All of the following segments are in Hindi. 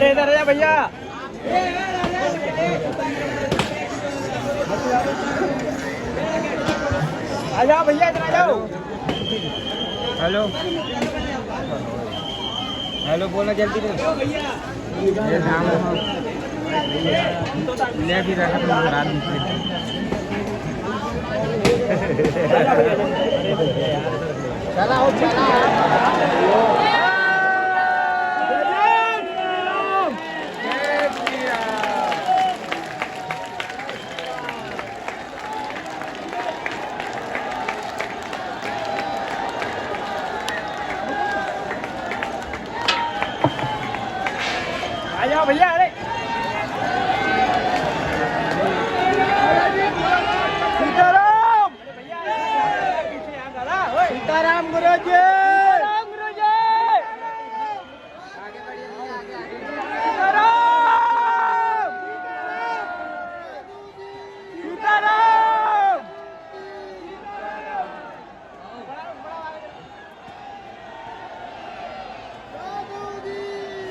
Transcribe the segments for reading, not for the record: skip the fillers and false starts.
अरे इधर आ भैया। आ जाओ भैया, इधर आ जाओ। हेलो हेलो बोला जल्दी ले भी रखा रात चलाओ चलाओ। आ जाओ भैया। अरे सीताराम सीताराम गुरु जी। सीताराम गुरु जी। सीताराम सीताराम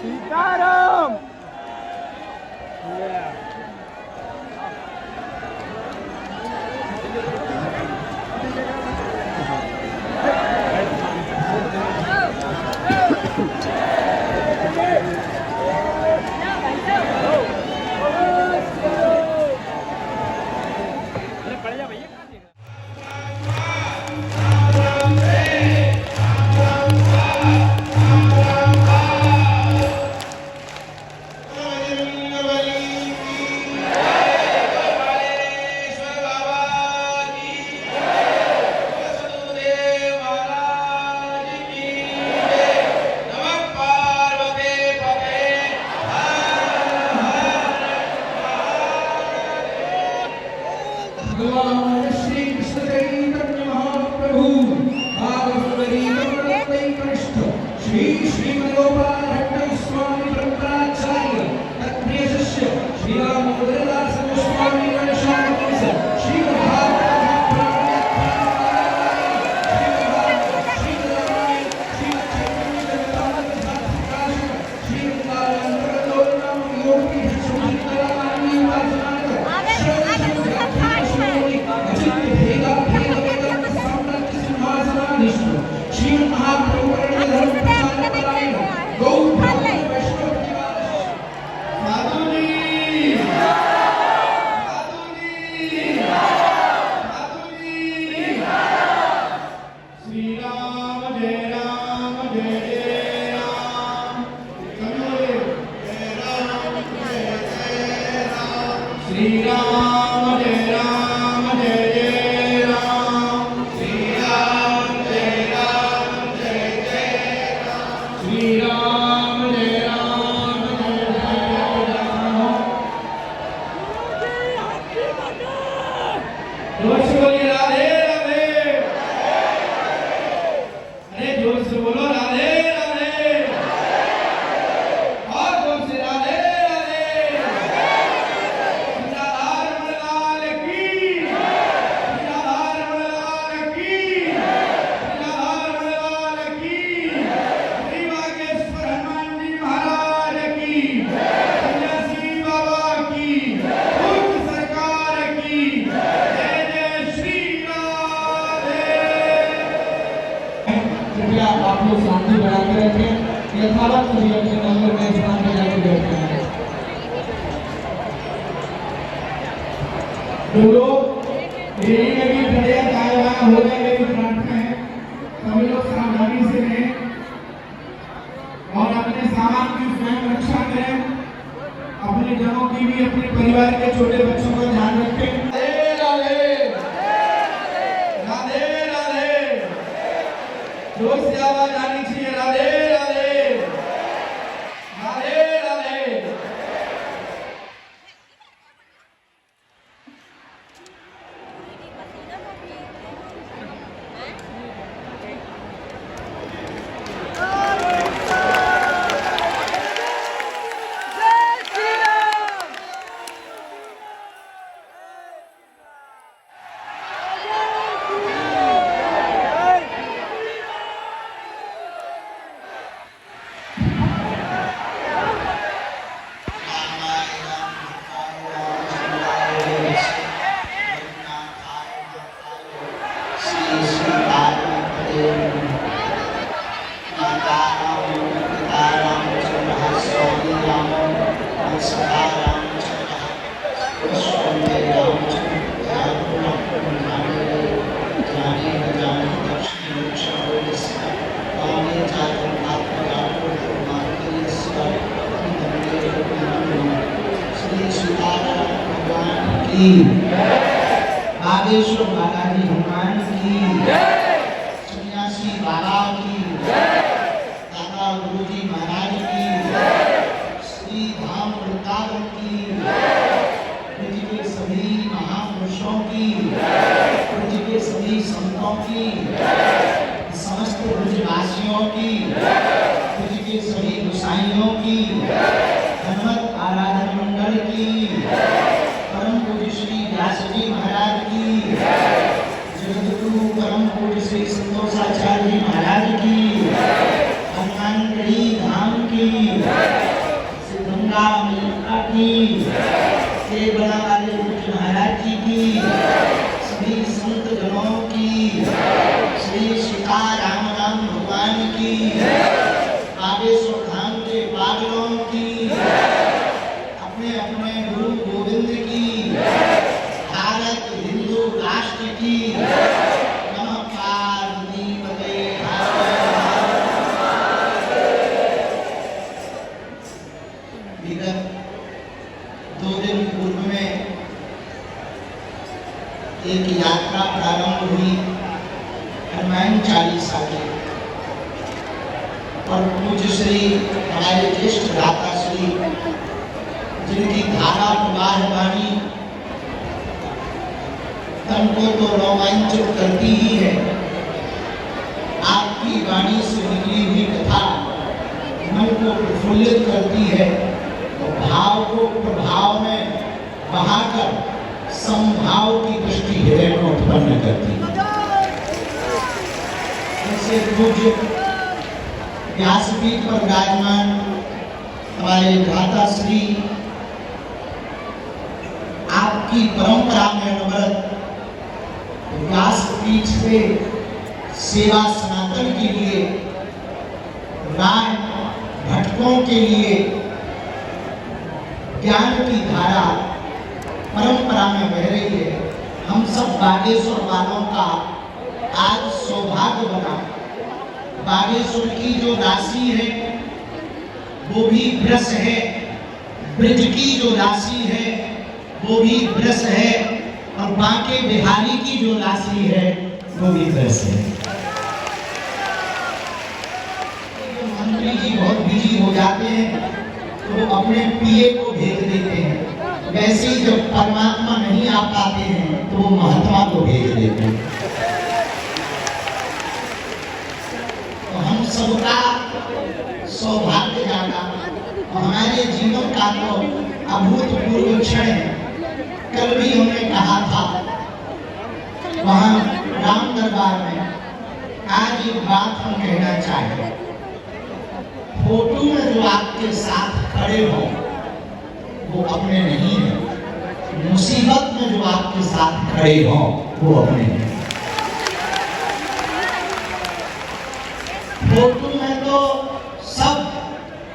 सीताराम। श्री कृष्ण चैतन्य महाप्रभु श्री श्रीमद्गोपाल स्वामी परंपराचार्य तत्प्रिय शिष्य श्री राम मुद्रदास गोस्वामी गणेशानंद श्री श्री राम जय राम जय जय राम श्री राम जय राम जय जय राम श्री राम जय राम जय जय राम। जोर से बोलिए राधे राधे। अरे जोर से बोलो राधे राधे। और जोर से राधे आप लोग शांति बनाकर रखें। यथावत सभी अपने नंबर में स्थान में जाकर बैठते हैं। जो लोग देरी में भी खड़े कार्यवाही होने में भी प्रार्थना है, सभी लोग सावधानी से रहें और अपने सामान की स्वयं रक्षा करें। अपने जनों की भी, अपने परिवार के छोटे बच्चों का ध्यान रखें। जोर से आवाज आनी चाहिए राधे राधे राधे राधे। बागेश्वर बालाजी हनुमान की, सन्यासी बाबा की, दादा गुरुजी महाराज की, श्री धाम वृंदावन की, पृथ्वी के सभी महापुरुषों की, पृथ्वी के सभी संतों की, समस्त ब्रजवासियों की, पृथ्वी के सभी गोसाइयों की, हनुमत आराधन मंडल की, परम पूज्य श्री व्यास जी महाराज की, जगतगुरु परम पूज्य श्री संतोषाचार्य जी महाराज की, हनुमानगढ़ी धाम की, सिद्धगंगा मैया की, केवड़ा वाले पूज्य महाराज जी की, सभी संत जनों की, श्री सीताराम राम भगवान की, बागेश्वर धाम के पागलों की, अपने अपने गुरु गोविंद की, भारत हिंदू राष्ट्र की, नमः पार्वती पते। विगत 2 दिन पूर्व में एक यात्रा प्रारंभ हुई हनुमान चालीसा की, और पूज्य श्री हमारे ज्येष्ठ दाता श्री जिनकी धारा प्रवाह वाणी तन को तो रोमांचित करती ही है, आपकी वाणी से निकली हुई कथा मन को प्रफुल्लित करती है और भाव को प्रभाव में बहाकर समभाव की दृष्टि हृदय में उत्पन्न करती है। ऐसे पूज्य व्यासपीठ पर विराजमान हमारे भ्राता श्री आपकी परंपरा में अनवरत व्यासपीठ से सेवा सनातन के लिए, राय भटकों के लिए ज्ञान की धारा परंपरा में बह रही है। हम सब बागेश्वर वालों का आज सौभाग्य बना। बागेश्वर की जो राशि है वो भी ब्रस है, ब्रज की जो राशि है वो भी ब्रस है, और बांके बिहारी की जो राशि है वो भी ब्रस है। मंत्री जी बहुत बिजी हो जाते हैं तो वो अपने पीए को भेज देते हैं, वैसे ही जब परमात्मा नहीं आ पाते हैं तो वो महात्मा को भेज देते हैं। तो हम सबका सौभाग्य जागा, हमारे जीवन का तो अभूतपूर्व क्षण है। कल भी हमने कहा था वहां राम दरबार में, आज एक बात हम कहना चाहेंगे। फोटो में जो आपके साथ खड़े हो वो अपने नहीं है, मुसीबत में जो आपके साथ खड़े हो वो अपने हैं। फोटो में तो सब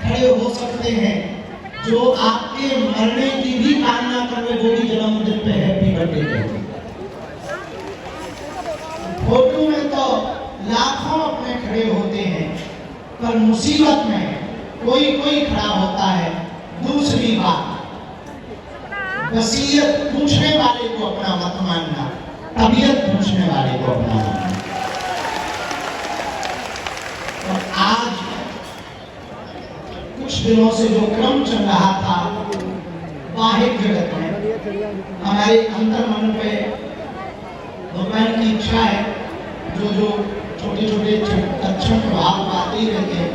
खड़े हो सकते हैं, जो आपके मरने की भी कामना कर रहे, वो भी जन्मदिन पे हैप्पी बर्थडे कहते हैं। फोटो में तो लाखों अपने खड़े होते हैं, पर मुसीबत में कोई कोई खड़ा होता है। दूसरी बात, वसीयत पूछने वाले को अपना मत मानना, तबीयत पूछने वाले को अपना मानना। और आज कुछ दिनों से जो क्रम चल रहा था बाहिर जगत में, हमारे अंतर मन पे भगवान की इच्छा है, जो छोटे छोटे अच्छे प्रभाव आते ही रहते हैं।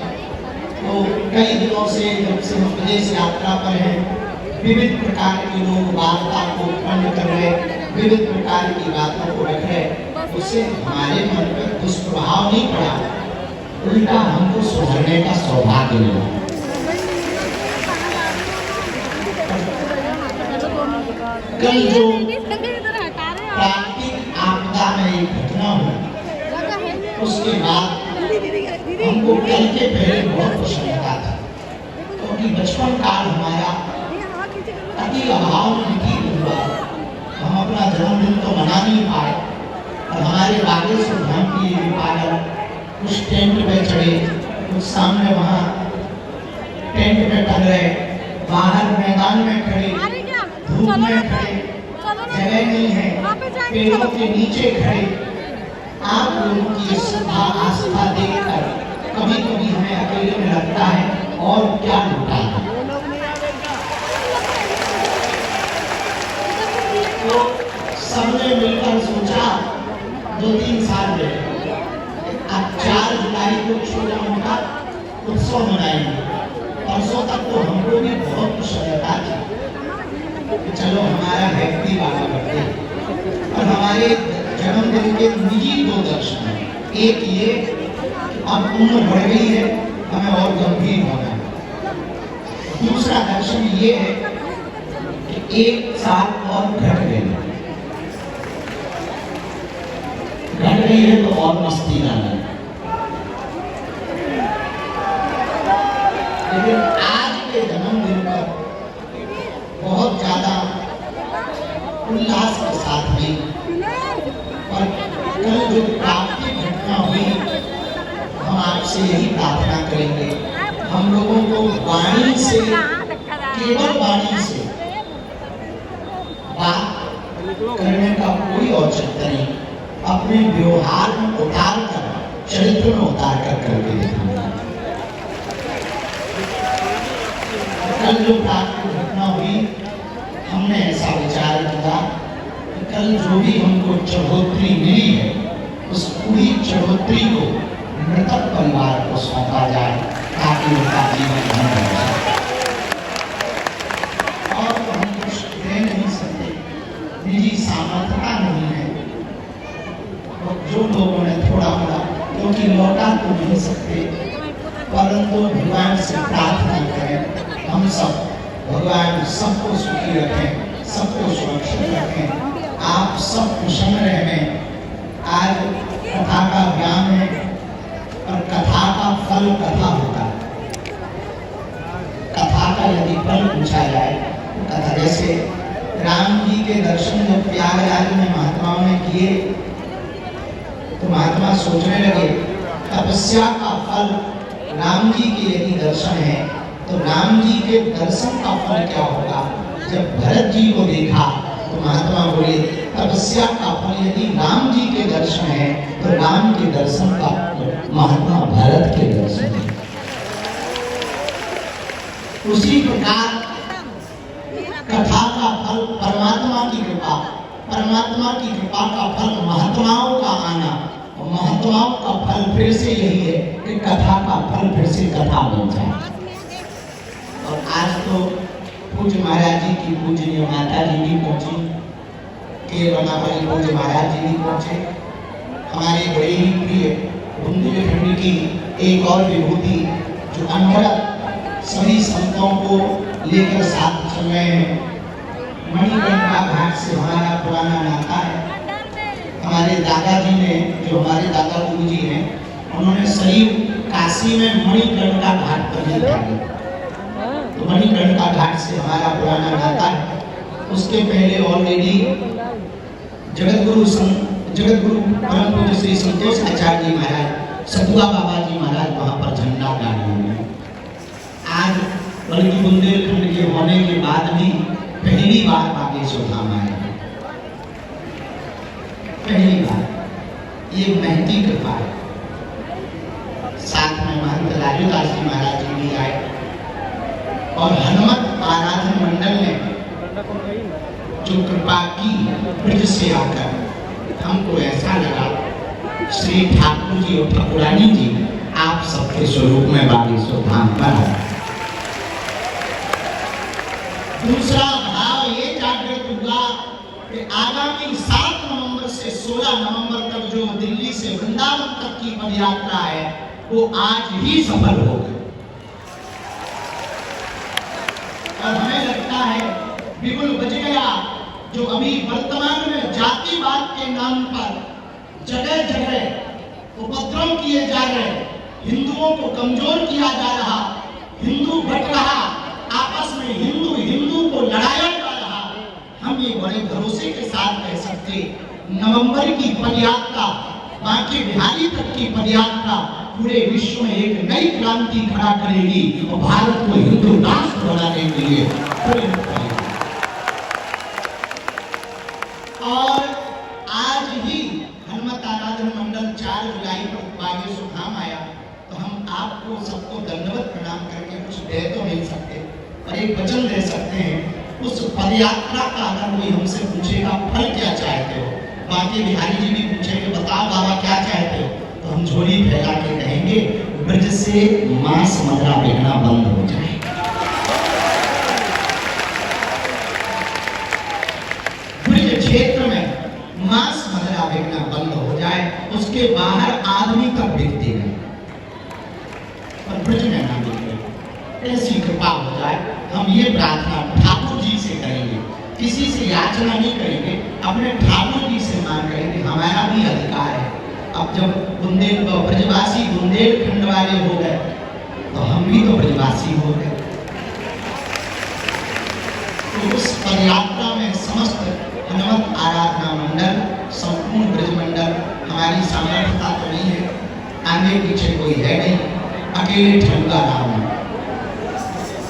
तो कई दिनों से जब से हम विदेश यात्रा पर हैं, विविध प्रकार के लोग वार्ता को उत्पन्न कर रहे, विविध प्रकार की बातों को रख रहे, उससे हमारे मन पर दुष्प्रभाव नहीं पड़ा, उल्टा हमको सुधरने का सौभाग्य मिला। कल जो प्राकृतिक आपदा में एक घटना हुई, उसके बाद हमको कल के पहले बहुत प्रसन्नता थी, क्योंकि बचपन काल हमारा अति अभाव में व्यतीत हुआ। हम अपना जन्मदिन तो मना नहीं पाए, और हमारे बागेश्वर धाम की पागल कुछ टेंट में चढ़े, कुछ सामने वहाँ टेंट में टंग रहे, बाहर मैदान में खड़े, धूप में खड़े, जगह नहीं है, पेड़ों के नीचे खड़े। आप लोगों की श्रद्धा आस्था देखकर कभी कभी हमें अकेले में लगता है और क्या लूटा है। तो सबने मिलकर सोचा 2-3 साल में अब 4 जुलाई को छोटा मोटा उत्सव मनाएंगे। परसों तक तो हमको भी बहुत प्रसन्नता थी, चलो हमारा व्यक्ति वाला करते, और हमारे जन्मदिन के निजी 2 दर्शन हैं। एक ये, अब उम्र बढ़ गई है, हमें और गंभीर होना है। दूसरा दर्शन ये है कि 1 साल और घट गई है तो और मस्ती ना लगे। लेकिन आज के जन्मदिन पर बहुत ज्यादा उल्लास के साथ भी, और कल जो प्राप्ति घटना हुई, हम आपसे यही प्रार्थना करेंगे, हम लोगों को वाणी से, केवल वाणी से बात करने का कोई औचित्य नहीं, अपने व्यवहार में उतार कर, चरित्र में उतार कर करके दिखाना। कल जो प्राप्ति घटना हुई, हमने ऐसा विचार किया कि कल जो भी हमको चढ़ोतरी मिली है, उस पूरी चढ़ोतरी को मृतक परिवार को सौंपा जाए, ताकि उनका जीवन धन्य हो जाए। और तो हम कुछ कह नहीं सकते, निजी सामर्थ्यता नहीं है, और जो लोगों ने थोड़ा मोड़ा, क्योंकि लौटा तो नहीं सकते, परंतु भगवान से प्रार्थना करें, हम सब भगवान सबको सुखी रखें, सबको सुरक्षित रखें, आप सब प्रसन्न रहें। आज कथा का ज्ञान है, और कथा का फल कथा होता है। कथा का यदि फल पूछा जाए, कथा जैसे राम जी के दर्शन जब प्रयागराज में महात्माओं ने किए, तो महात्मा सोचने लगे तपस्या का फल राम जी के यदि दर्शन है, तो राम जी के दर्शन का फल क्या होगा। जब भरत जी को देखा तो महात्मा बोले तपस्या का फल यदि राम जी के दर्शन है, तो राम के दर्शन का महात्मा भरत के दर्शन है। उसी प्रकार कथा का फल परमात्मा की कृपा, परमात्मा की कृपा का फल महात्माओं का आना, और महात्माओं का फल फिर से यही है कि कथा का फल फिर से कथा बन जाए। और आज तो पूज्य महाराज जी की पूजनीय माता जी भी पहुंची, केरवनापल्ली पूज्य महाराज जी भी पहुंचे। हमारे बड़े ही प्रिय बुंदेलखंड की एक और विभूति जो अनवरत सभी संतों को लेकर साथ चल रहे हैं, मणिकर्णिका घाट से हमारा पुराना नाता है। हमारे दादाजी ने, जो हमारे दादा गुरु जी हैं, उन्होंने शरीर काशी में मणिकर्णिका घाट पर देखा, तो मणिकर्णिका घाट से हमारा पुराना नाता है। उसके पहले ऑलरेडी जगत गुरु परम पूज्य श्री संतोष आचार्य जी महाराज, सतुआ बाबा जी महाराज वहां पर झंडा गाड़े हुए। आज बल्कि बुंदेलखंड के होने के बाद भी पहली बार बागेश्वर धाम आए, पहली बार। ये महती कृपा है। साथ में महंत लाजूदास जी महाराज जी भी आए, और हनुमत आराधन मंडल ने जो कृपा की ब्रज से आकर, हमको ऐसा लगा श्री ठाकुर जी और ठाकुरानी जी आप सबके स्वरूप में बागेश्वर धाम पर है। दूसरा भाव ये जागृत हुआ कि आगामी 7 नवंबर से 16 नवंबर तक जो दिल्ली से वृंदावन तक की पद यात्रा है, वो आज ही सफल हो गई। और हमें लगता है बिगुल बज गया, जो अभी वर्तमान में जातिवाद के नाम पर जगह जगह उपद्रव किए जा रहे, हिंदुओं को कमजोर किया जा रहा, हिंदू बट रहा, आपस में हिंदू हिंदू को लड़ाया जा रहा। हम ये बड़े भरोसे के साथ कह सकते, नवंबर की पदयात्रा, बांके बिहारी तक की पदयात्रा पूरे विश्व में एक नई क्रांति खड़ा करेगी और भारत को हिंदू राष्ट्र बनाने के लिए प्रेरित करेगी। और आज ही हनुमत आराधन मंडल 4 जुलाई को बागेश्वर धाम आया, तो हम आपको सबको दंडवत प्रणाम करके कुछ दे तो नहीं सकते, पर एक वचन दे सकते हैं। उस पदयात्रा का अगर कोई हमसे पूछेगा फल क्या चाहते हो, बाकी बिहारी जी भी पूछेंगे बताओ बाबा क्या चाहते हो, तो हम झोली फैला के कहेंगे ब्रज से मांस मदिरा बिकना बंद हो जाए। ब्रज क्षेत्र में मांस मदिरा बिकना बंद हो जाए, उसके बाहर आदमी तक बिकते नहीं, पर ब्रज में ना बिके, ऐसी कृपा हो जाए। हम ये प्रार्थना ठाकुर जी से करेंगे, किसी से याचना नहीं करेंगे, अपने ठाकुर जी से मांग करेंगे। हमारा भी अधिकार है। अब जब ब्रजवासी बुंदेलखंड वाले हो गए, तो हम भी तो ब्रजवासी हो गए। तो उस पदयात्रा में समस्त हनुमत आराधना मंडल, संपूर्ण ब्रज मंडल, हमारी सामर्थ्यता तो नहीं है, आगे पीछे कोई है नहीं, अकेले ठंडा राम।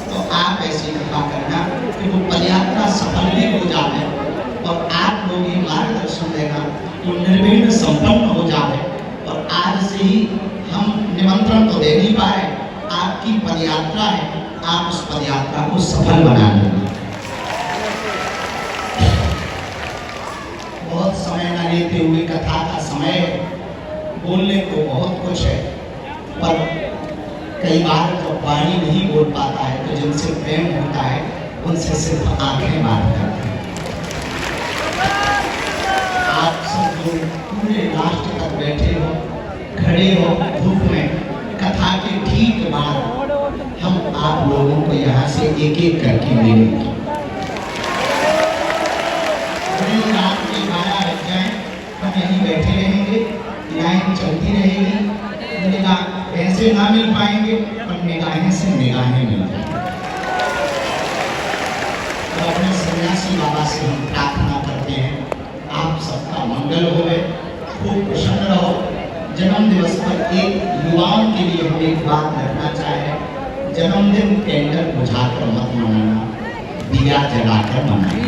तो आप ऐसी कृपा करना कि वो पदयात्रा सफल भी हो जाए और आप लोग ये मार्गदर्शन देना तो निर्विघ्न संपन्न हो जाए। और आज से ही हम निमंत्रण तो दे नहीं पाए, आपकी पदयात्रा है, आप उस पदयात्रा को सफल बना लेंगे। बहुत समय न लेते हुए, कथा का समय बोलने को बहुत कुछ है, पर कई बार जब वाणी नहीं बोल पाता है तो जिनसे प्रेम होता है उनसे सिर्फ आंखें बात करते हैं। आप सब लोग पूरे राष्ट्र तक बैठे हो, खड़े हो धूप में, कथा के ठीक बाद हम आप लोगों को यहाँ से एक एक करके मिलेंगे। रात के 12 बज जाए हम यहीं बैठे रहेंगे, लाइन चलती रहेगी। ऐसे ना मिल पाएंगे पर निगाहें से निगाहें मिल जाएंगी। तो अपने सन्यासी बाबा से हम प्रार्थना करते हैं, आप सबका मंगल होवे, खूब प्रसन्न रहो। जन्म दिवस पर एक युवाओं के लिए हम एक बात रखना चाहें, जन्मदिन कैंडल बुझाकर मत मनाना, दिया जलाकर मनाना,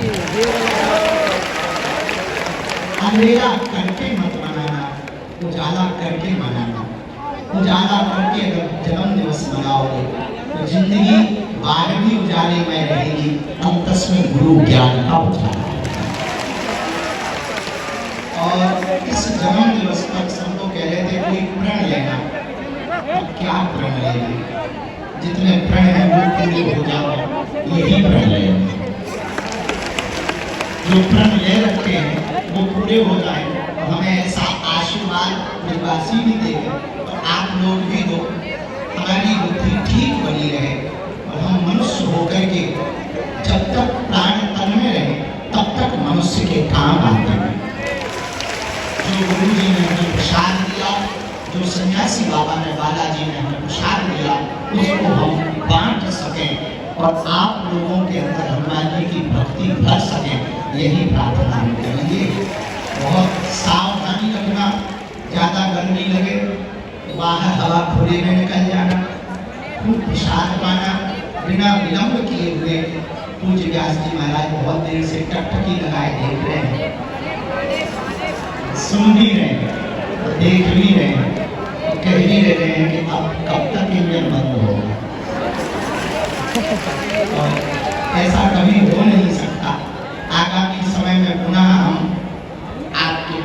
अंधेरा करके मत मनाना, उजाला करके मनाना। उजाला करके अगर जन्म दिवस मनाओगे तो जिंदगी 12वीं उजाले में रहेगी, अंतस में गुरु ज्ञान का उजाला। और इस जन्म दिवस पर सब लोग कह रहे थे कोई प्रण लेना, तो क्या प्रण लेना, जितने प्रण हैं वो पूरे हो जाओ, यही प्रण लेना। जो प्रण ले रखे हैं वो पूरे हो जाए, और हमें ऐसा आशीर्वाद ब्रजवासी भी देंगे, आप लोग भी दो, हमारी बुद्धि ठीक बनी रहे और हम मनुष्य होकर के जब तक प्राण तन में रहे तब तक मनुष्य के काम आते हैं। जो गुरु जी ने हमें प्रसाद दिया, जो सन्यासी बाबा ने, बालाजी ने हमें प्रसाद दिया, उसको हम बांट सकें और आप लोगों के अंदर हनुमान जी की भक्ति भर सकें, यही प्रार्थना हम करेंगे। बहुत सावधानी रखना, ज्यादा गर्मी लगे बाहर हवा खुले में निकल जाना, खूब प्रसाद पाना, बिना विलंब किए हुए। पूज्य व्यास जी महाराज बहुत देर से टकटकी लगाए देख रहे हैं, सुन भी रहे हैं, देख भी रहे हैं, कह भी रहे हैं कि अब कब तक इंजन बंद होगा। ऐसा कभी हो नहीं सकता। आगामी समय में पुनः हम आपके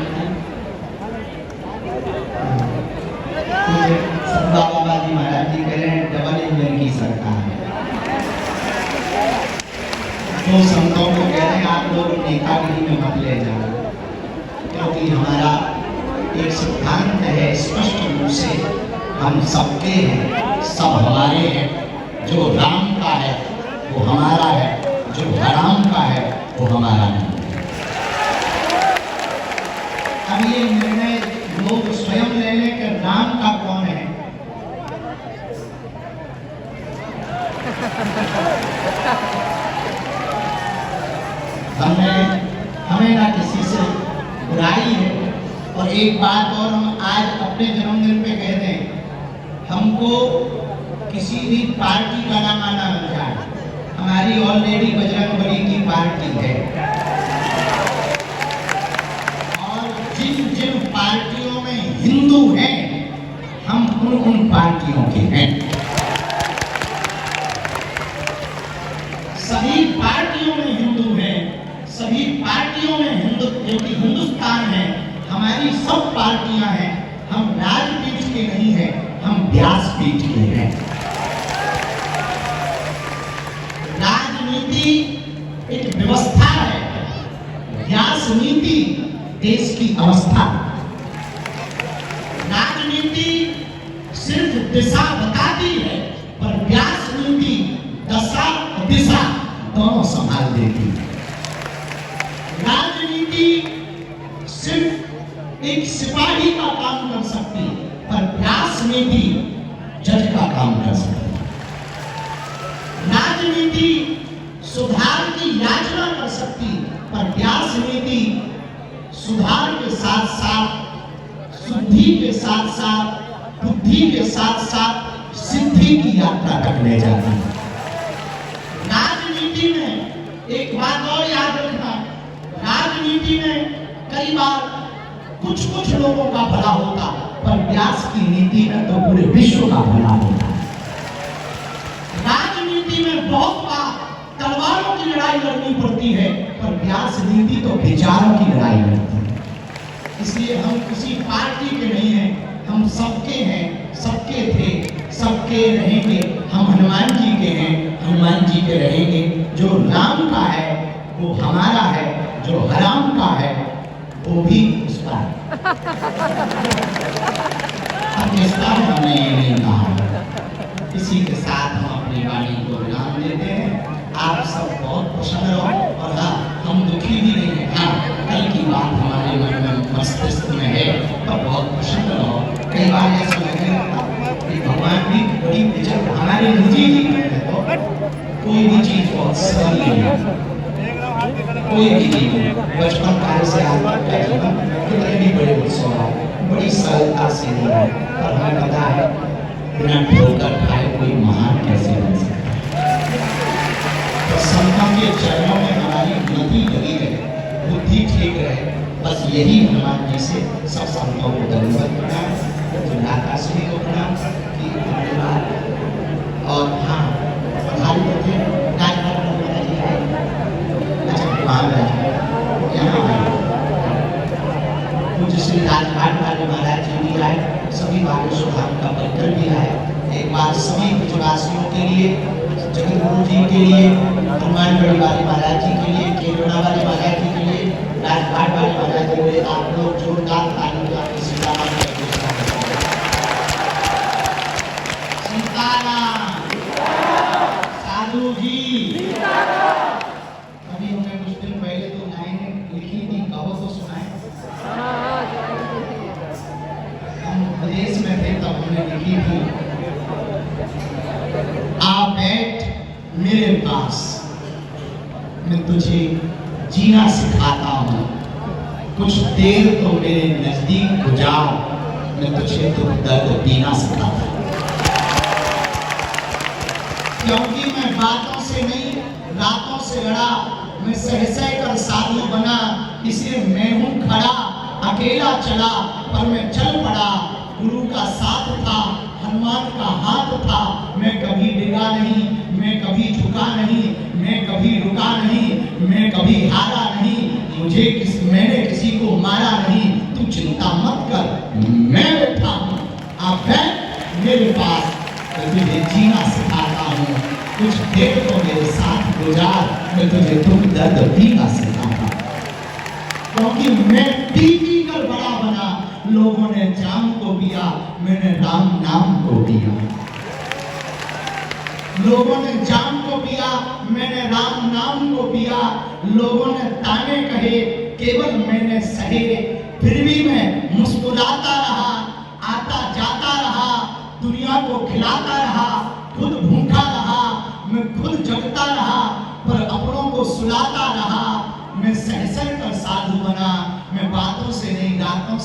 बाबा जी महाराज जी कह रहे हैं डबल इंजन की सरकार है। तो संतों को कह रहे हैं आप लोग नेतागिरी में मत ले जाओ, क्योंकि हमारा एक सिद्धांत है स्पष्ट रूप से, हम सबके हैं, सब हमारे हैं। जो राम का है वो हमारा है, जो हराम का है वो हमारा नहीं। अब ये निर्णय लोग स्वयं ले लें कि राम का कौन है, हमें ना किसी से बुराई है। और एक बात और हम आज अपने जन्मदिन पे कह दें, हमको किसी भी पार्टी का नाम आना बन जाए, हमारी ऑलरेडी बजरंगबली की पार्टी है। और जिन जिन पार्टियों में हिंदू हैं, हम उन पार्टियों के हैं। सभी पार्टियों में हिंदू हैं, सभी पार्टियों में हिंदू, क्योंकि हिंदुस्तान है, हमारी सब पार्टियां हैं। हम राजपीठ के नहीं हैं, हम व्यासपीठ के हैं। राजनीति एक व्यवस्था है, व्यास नीति देश की अवस्था। राजनीति सिर्फ दिशा बताती है, पर व्यास नीति दशा और दिशा दोनों संभाल देती है। राजनीति सिर्फ एक सिपाही का काम कर सकती है, पर व्यास नीति जज का काम कर सकती है। राजनीति सुधार की याचना कर सकती है, पर व्यास नीति सुधार के साथ साथ, शुद्धि के साथ साथ, बुद्धि के साथ साथ सिद्धि की यात्रा तक ले जाती है। राजनीति में एक बात और याद रखना, राजनीति में कई बार कुछ लोगों का भला होता, पर व्यास की नीति में तो पूरे विश्व का भला होता है। राजनीति में बहुत बार तलवारों की लड़ाई लड़नी पड़ती है, पर व्यास नीति तो विचारों की लड़ाई लड़ती है। इसलिए हम किसी पार्टी के नहीं हैं, हम सबके हैं, सबके थे, सबके रहेंगे। हम हनुमान जी के हैं, हनुमान जी के रहेंगे। जो राम का है वो हमारा है, जो हराम का है वो भी उसका है। अब इसका हमने ये नहीं कहा। इसी के साथ हम अपनी वाणी को विराम देते हैं। आप सब बहुत प्रसन्न रहो। और हाँ, हम दुखी भी नहीं हैं। हाँ, कल की बात हमारे मन में, मस्तिष्क में है, पर बहुत प्रसन्न रहो। कई बार ऐसा लगे कि भगवान की बड़ी इज्जत हमारे निजी जीवन में तो कोई भी चीज बहुत सरल नहीं है। कोई भी जीवन बचपन काल से आज तक का जीवन कितने भी बड़े उत्सव है, बड़ी सरलता से नहीं है। पर हमें पता है बिना ठोकर खाए कोई महान कैसे बन सकता है। तो संतों के चरणों में हमारी गति लगी रहे, बुद्धि ठीक रहे, बस यही हनुमान जी से सब संतों को दंडवत प्रणाम, श्री को प्रणाम की धन्यवाद। और हाँ, प्रधान थे राजघाट जी आए, यहाँ पूज्य श्री राजघाट वाले महाराज जी भी आए, सभी बाबू सुधाम का पत्र भी आए। एक बार सभी ब्रजवासियों के लिए, जगत गुरु जी के लिए, हनुमानगढ़ी वाले महाराज जी के लिए, केरला वाले महाराज जी के लिए, राजघाट वाले महाराज जी के लिए आप लोग जोरदार ताली बजाकर सीताराम साधु जी। अभी हमने कुछ दिन पहले तो लाइनें लिखी थी, कहो तो सुनाए। हम विदेश में थे तब हमने लिखी थी, आ बैठ मेरे पास, मैं तुझे जीना सिखाता हूँ, कुछ देर तो मेरे नजदीक गुजार, मैं तुझे तो दर्द पीना सिखाता हूँ। क्योंकि मैं बातों से नहीं रातों से लड़ा, मैं सह कर साधु बना, इसलिए मैं हूँ खड़ा, अकेला चला पर मैं चल पड़ा। गुरु का साथ था, हनुमान का हाथ था, मैं कभी डिगा नहीं, मैं कभी झुका नहीं, मैं कभी रुका नहीं, मैं कभी हारा नहीं। मैंने किसी को मारा नहीं, तू चिंता मत कर, मैं बैठा हूँ, आप बैठ मेरे पास, तुझे जीना सिखाता हूँ, कुछ देर तो मेरे साथ गुजार, मैं तुझे दुख दर्द पीना सिखाता। क्योंकि मैं पी कर बड़ा बना, लोगों ने जाम को पिया, मैंने राम नाम को पिया। लोगों ने जाम को पिया, मैंने राम नाम को पिया। लोगों ने ताने कहे, केवल मैंने सहे, फिर भी मैं मुस्कुराता रहा, आता जाता रहा, दुनिया को खिलाता रहा, खुद भूखा रहा, मैं खुद जगता रहा, पर अपनों को सुलाता रहा।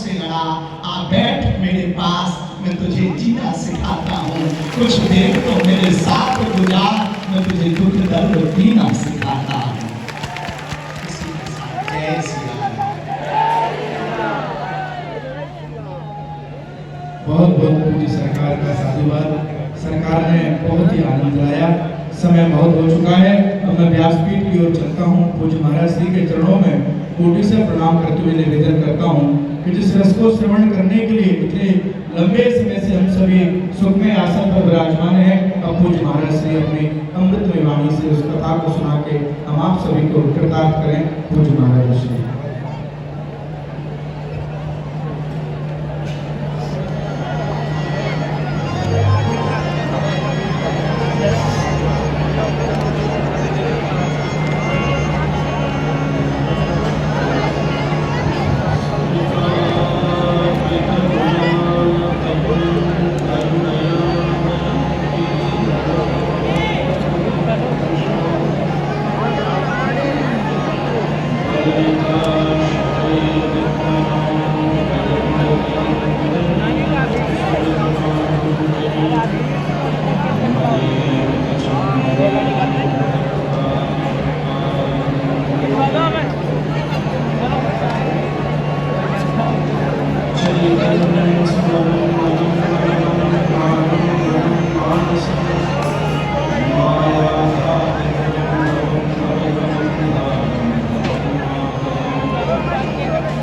से लड़ा, आ बैठ मेरे पास, मैं तुझे जीना सिखाता हूँ, कुछ देर तो मेरे साथ गुजार, मैं तुझे दुख दर्द पीना सिखाता हूँ। इसी के साथ जय श्री राम। बहुत बहुत पूज्य सरकार का साधुवाद। सरकार ने बहुत ही आनंद लाया। समय बहुत हो चुका है, अब मैं व्यासपीठ की ओर चलता हूँ। पूज्य महाराज श्री के चरणों में कोटि से प्रणाम करते हुए निवेदन करता हूँ कि जिस रस को श्रवण करने के लिए इतने लंबे समय से हम सभी सुखमय आसन पर विराजमान हैं, अब पूज्य महाराज श्री अपनी अमृतमय वाणी से उस कथा को सुना के हम आप सभी को कृतार्थ करें। पूज्य महाराज श्री।